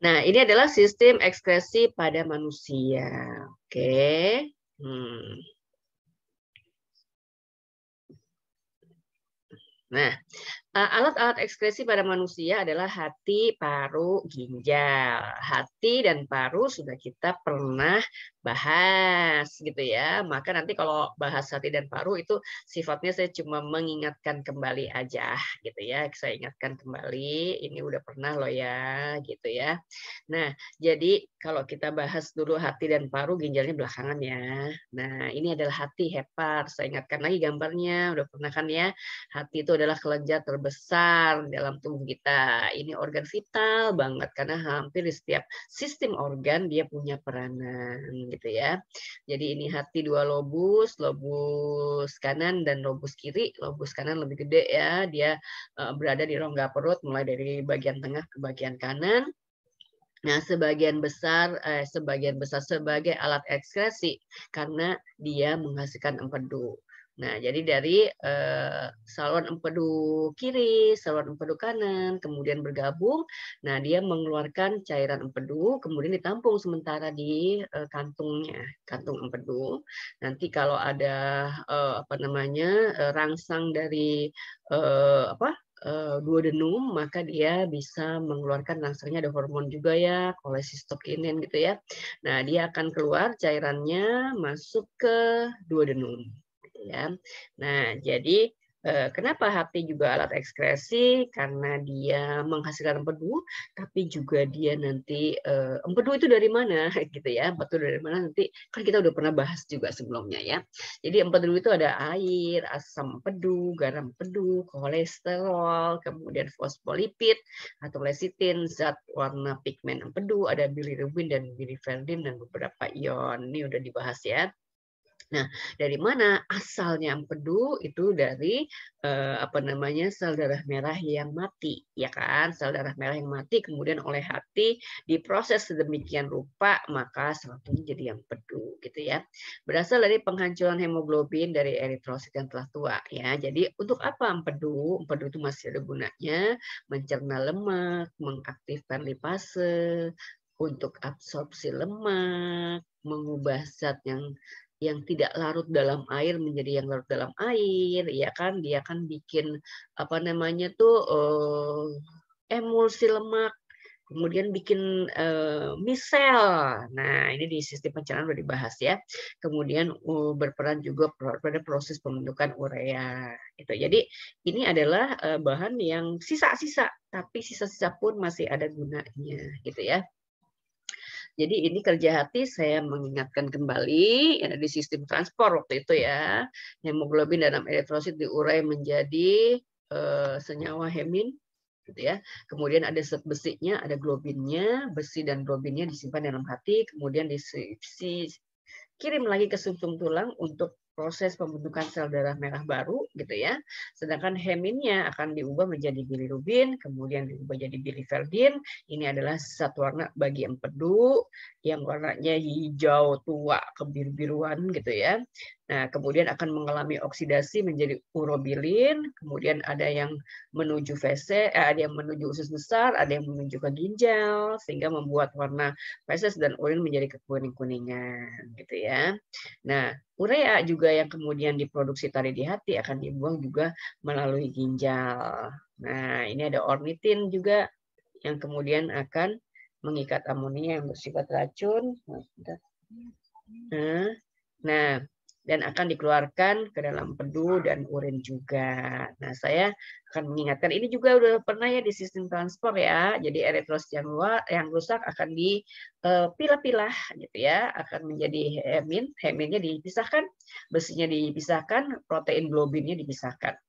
Nah, ini adalah sistem ekskresi pada manusia. Oke. Nah, alat-alat ekskresi pada manusia adalah hati, paru, ginjal. Hati dan paru sudah kita pernah bahas gitu ya. Maka nanti kalau bahas hati dan paru itu sifatnya saya cuma mengingatkan kembali aja gitu ya. Saya ingatkan kembali, ini udah pernah loh ya gitu ya. Nah, jadi kalau kita bahas dulu hati dan paru, ginjalnya belakangan ya. Nah, ini adalah hati, hepar. Saya ingatkan lagi gambarnya, udah pernah kan ya. Hati itu adalah kelenjar terbesar dalam tubuh kita. Ini organ vital banget karena hampir di setiap sistem organ dia punya peranan gitu ya. Jadi ini hati dua lobus, lobus kanan dan lobus kiri. Lobus kanan lebih gede ya, dia berada di rongga perut mulai dari bagian tengah ke bagian kanan. Nah, sebagian besar sebagai alat ekskresi karena dia menghasilkan empedu. Nah, jadi dari saluran empedu kiri, saluran empedu kanan, kemudian bergabung. Nah, dia mengeluarkan cairan empedu, kemudian ditampung sementara di kantungnya, kantung empedu. Nanti kalau ada rangsang dari duodenum, maka dia bisa mengeluarkan rangsangnya ada hormon juga ya, kolesistokinin gitu ya. Nah, dia akan keluar cairannya masuk ke duodenum gitu ya. Nah, jadi kenapa hati juga alat ekskresi? Karena dia menghasilkan empedu, tapi juga dia nanti empedu itu dari mana gitu ya. Empedu dari mana nanti kan kita udah pernah bahas juga sebelumnya ya. Jadi empedu itu ada air, asam empedu, garam empedu, kolesterol, kemudian fosfolipid atau lecitin, zat warna pigmen empedu, ada bilirubin dan biliverdin dan beberapa ion. Ini udah dibahas ya. Nah, dari mana asalnya empedu? Itu dari sel darah merah yang mati, ya kan? Sel darah merah yang mati kemudian oleh hati diproses sedemikian rupa maka sel itu jadi empedu, gitu ya. Berasal dari penghancuran hemoglobin dari eritrosit yang telah tua, ya. Jadi untuk apa empedu? Empedu itu masih ada gunanya mencerna lemak, mengaktifkan lipase, untuk absorpsi lemak, mengubah zat yang tidak larut dalam air menjadi yang larut dalam air, ya kan? Dia kan bikin emulsi lemak, kemudian bikin misel. Nah, ini di sistem pencernaan sudah dibahas ya. Kemudian berperan juga pada proses pembentukan urea. Itu. Jadi ini adalah bahan yang sisa-sisa, tapi sisa-sisa pun masih ada gunanya, gitu ya. Jadi ini kerja hati saya mengingatkan kembali ya, di sistem transport waktu itu ya. Hemoglobin dalam eritrosit diurai menjadi senyawa hemin gitu ya. Kemudian ada zat besinya, ada globinnya, besi dan globinnya disimpan dalam hati, kemudian kirim lagi ke sumsum tulang untuk proses pembentukan sel darah merah baru gitu ya. Sedangkan heminnya akan diubah menjadi bilirubin, kemudian diubah jadi biliverdin. Ini adalah zat warna bagi empedu yang warnanya hijau tua kebiru-biruan gitu ya. Nah, kemudian akan mengalami oksidasi menjadi urobilin, kemudian ada yang menuju ada yang menuju usus besar, ada yang menuju ke ginjal sehingga membuat warna feses dan urin menjadi kekuning-kuningan gitu ya. Nah, urea juga yang kemudian diproduksi tadi di hati akan dibuang juga melalui ginjal. Nah, ini ada ornitin juga yang kemudian akan mengikat amonia yang bersifat racun. Nah, dan akan dikeluarkan ke dalam empedu dan urin juga. Nah, saya akan mengingatkan ini juga udah pernah ya di sistem transport ya. Jadi eritrosit yang rusak akan dipilah-pilah gitu ya, akan menjadi hemin. Heminnya dipisahkan, besinya dipisahkan, protein globinnya dipisahkan.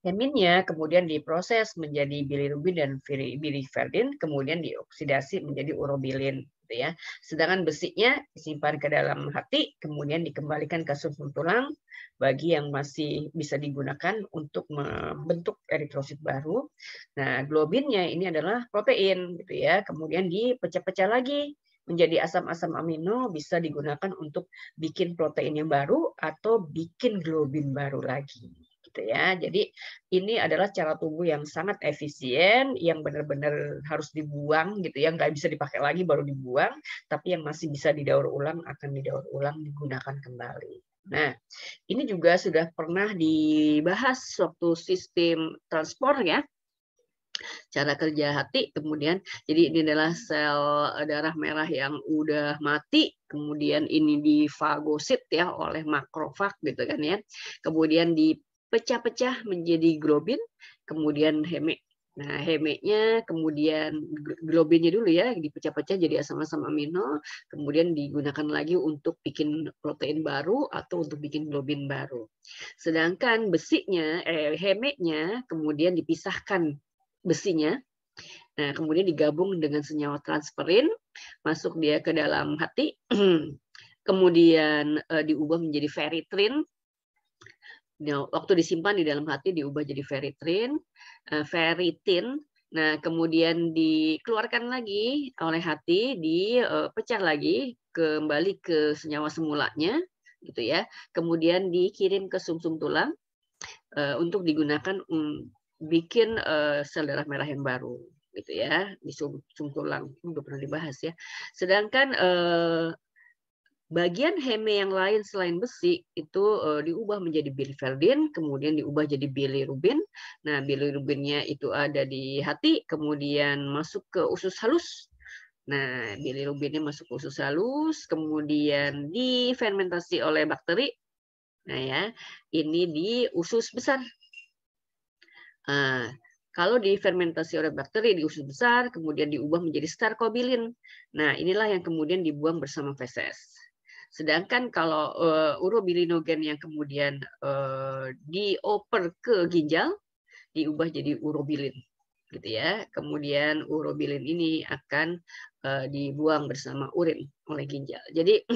Heminnya kemudian diproses menjadi bilirubin dan biliverdin, kemudian dioksidasi menjadi urobilin. Gitu ya. Sedangkan besinya disimpan ke dalam hati, kemudian dikembalikan ke sumsum tulang bagi yang masih bisa digunakan untuk membentuk eritrosit baru. Nah, globinnya ini adalah protein, gitu ya. Kemudian dipecah-pecah lagi menjadi asam-asam amino, bisa digunakan untuk bikin protein yang baru atau bikin globin baru lagi. Gitu gitu ya. Jadi ini adalah cara tubuh yang sangat efisien, yang benar-benar harus dibuang gitu ya, nggak bisa dipakai lagi baru dibuang, tapi yang masih bisa didaur ulang akan didaur ulang, digunakan kembali. Nah, ini juga sudah pernah dibahas waktu sistem transport ya, cara kerja hati, kemudian jadi ini adalah sel darah merah yang udah mati, kemudian ini difagosit ya oleh makrofag gitu kan ya. Kemudian dipecah-pecah menjadi globin, kemudian heme. Nah, hemenya kemudian globinnya dulu ya dipecah-pecah jadi asam-asam amino, kemudian digunakan lagi untuk bikin protein baru atau untuk bikin globin baru. Sedangkan besinya, hemenya kemudian dipisahkan besinya. Nah, kemudian digabung dengan senyawa transferin, masuk dia ke dalam hati, kemudian diubah menjadi ferritrin. Waktu disimpan di dalam hati diubah jadi ferritin. Nah, kemudian dikeluarkan lagi oleh hati, dipecah lagi kembali ke senyawa semulanya, gitu ya. Kemudian dikirim ke sumsum tulang untuk digunakan bikin sel darah merah yang baru, gitu ya, di sumsum tulang. Udah pernah dibahas ya. Sedangkan bagian heme yang lain selain besi itu diubah menjadi biliverdin, kemudian diubah jadi bilirubin. Nah, bilirubinnya itu ada di hati, kemudian masuk ke usus halus. Nah, bilirubinnya masuk ke usus halus, kemudian difermentasi oleh bakteri. Nah ya, ini di usus besar. Nah, kalau difermentasi oleh bakteri di usus besar, kemudian diubah menjadi sterkobilin. Nah, inilah yang kemudian dibuang bersama feses. Sedangkan kalau urobilinogen yang kemudian dioper ke ginjal, diubah jadi urobilin, gitu ya. Kemudian urobilin ini akan dibuang bersama urin oleh ginjal. Jadi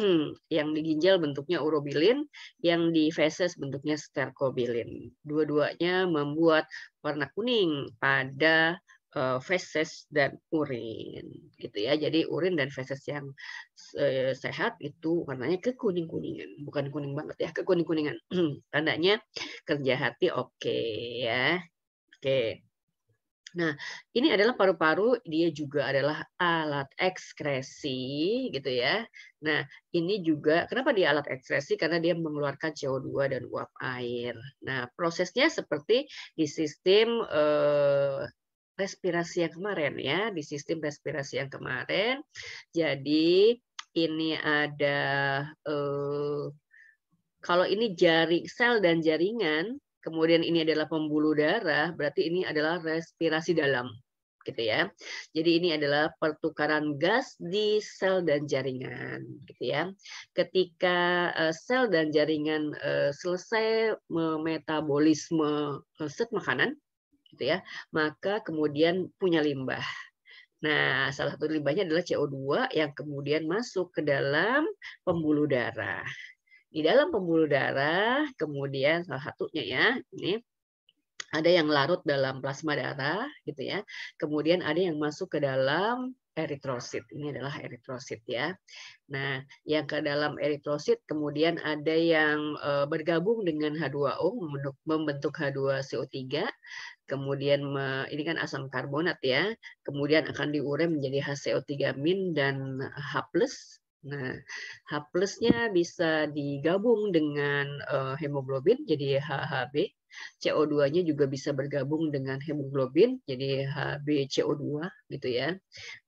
yang di ginjal bentuknya urobilin, yang di feses bentuknya sterkobilin. Dua-duanya membuat warna kuning pada feses dan urin, gitu ya. Jadi urin dan feses yang sehat itu warnanya kekuning-kuningan, bukan kuning banget ya, kekuning-kuningan. Tandanya kerja hati oke ya. Oke. Nah, ini adalah paru-paru, dia juga adalah alat ekskresi gitu ya. Nah, ini juga kenapa dia alat ekskresi? Karena dia mengeluarkan CO2 dan uap air. Nah, prosesnya seperti di sistem respirasi yang kemarin ya, di sistem respirasi yang kemarin. Jadi ini ada kalau ini sel dan jaringan, kemudian ini adalah pembuluh darah, berarti ini adalah respirasi dalam, gitu ya. Jadi ini adalah pertukaran gas di sel dan jaringan, gitu ya. Ketika sel dan jaringan selesai memetabolisme zat makanan, gitu ya, maka kemudian punya limbah. Nah, salah satu limbahnya adalah CO2 yang kemudian masuk ke dalam pembuluh darah. Di dalam pembuluh darah, kemudian salah satunya ya, ini ada yang larut dalam plasma darah, gitu ya. Kemudian ada yang masuk ke dalam eritrosit. Ini adalah eritrosit ya. Nah, yang ke dalam eritrosit kemudian ada yang bergabung dengan H2O membentuk H2CO3. Kemudian ini kan asam karbonat ya. Kemudian akan diurai menjadi HCO3- dan H+. Nah, H+-nya bisa digabung dengan hemoglobin jadi HHB. CO2-nya juga bisa bergabung dengan hemoglobin jadi HbCO2 gitu ya.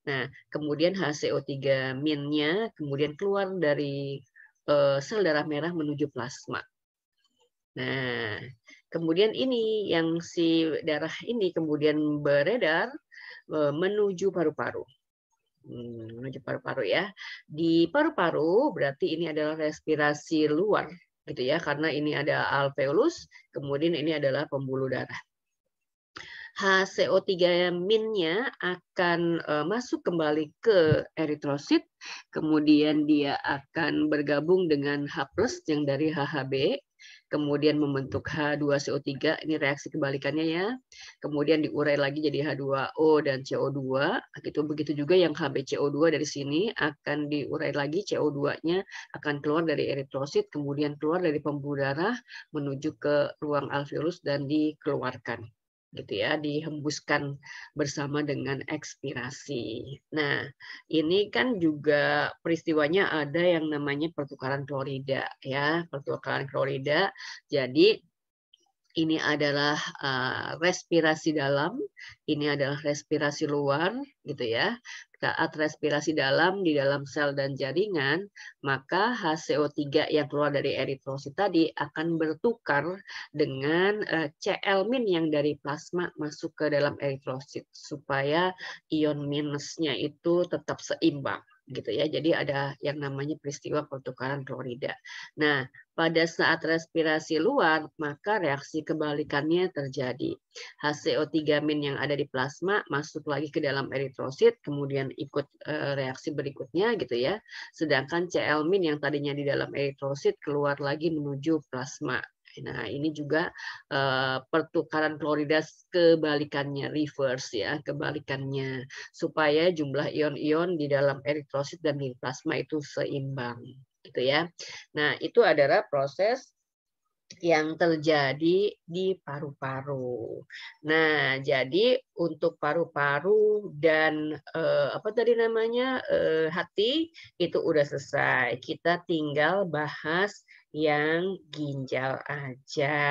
Nah, kemudian HCO3-nya kemudian keluar dari sel darah merah menuju plasma. Nah, kemudian ini yang si darah ini kemudian beredar menuju paru-paru. Menuju paru-paru ya. Di paru-paru berarti ini adalah respirasi luar gitu ya, karena ini ada alveolus, kemudian ini adalah pembuluh darah. HCO3-nya akan masuk kembali ke eritrosit, kemudian dia akan bergabung dengan H+ yang dari HHB, kemudian membentuk H2CO3, ini reaksi kebalikannya ya. Kemudian diurai lagi jadi H2O dan CO2. Begitu juga yang HbCO2 dari sini akan diurai lagi, CO2-nya akan keluar dari eritrosit, kemudian keluar dari pembuluh darah menuju ke ruang alveolus dan dikeluarkan. Gitu ya, dihembuskan bersama dengan ekspirasi. Nah, ini kan juga peristiwanya ada yang namanya pertukaran klorida ya, pertukaran klorida. Jadi ini adalah respirasi dalam, ini adalah respirasi luar, gitu ya. Saat respirasi dalam di dalam sel dan jaringan, maka HCO3 yang keluar dari eritrosit tadi akan bertukar dengan Cl- yang dari plasma masuk ke dalam eritrosit supaya ion minusnya itu tetap seimbang, gitu ya. Jadi ada yang namanya peristiwa pertukaran klorida. Nah, pada saat respirasi luar, maka reaksi kebalikannya terjadi. HCO3- yang ada di plasma masuk lagi ke dalam eritrosit, kemudian ikut reaksi berikutnya gitu ya. Sedangkan Cl- yang tadinya di dalam eritrosit keluar lagi menuju plasma. Nah, ini juga pertukaran klorida kebalikannya, reverse ya, kebalikannya supaya jumlah ion-ion di dalam eritrosit dan di plasma itu seimbang. Gitu ya. Nah, itu adalah proses yang terjadi di paru-paru. Nah, jadi untuk paru-paru dan apa tadi namanya hati itu udah selesai. Kita tinggal bahas yang ginjal aja.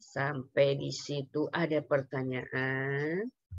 Sampai di situ ada pertanyaan?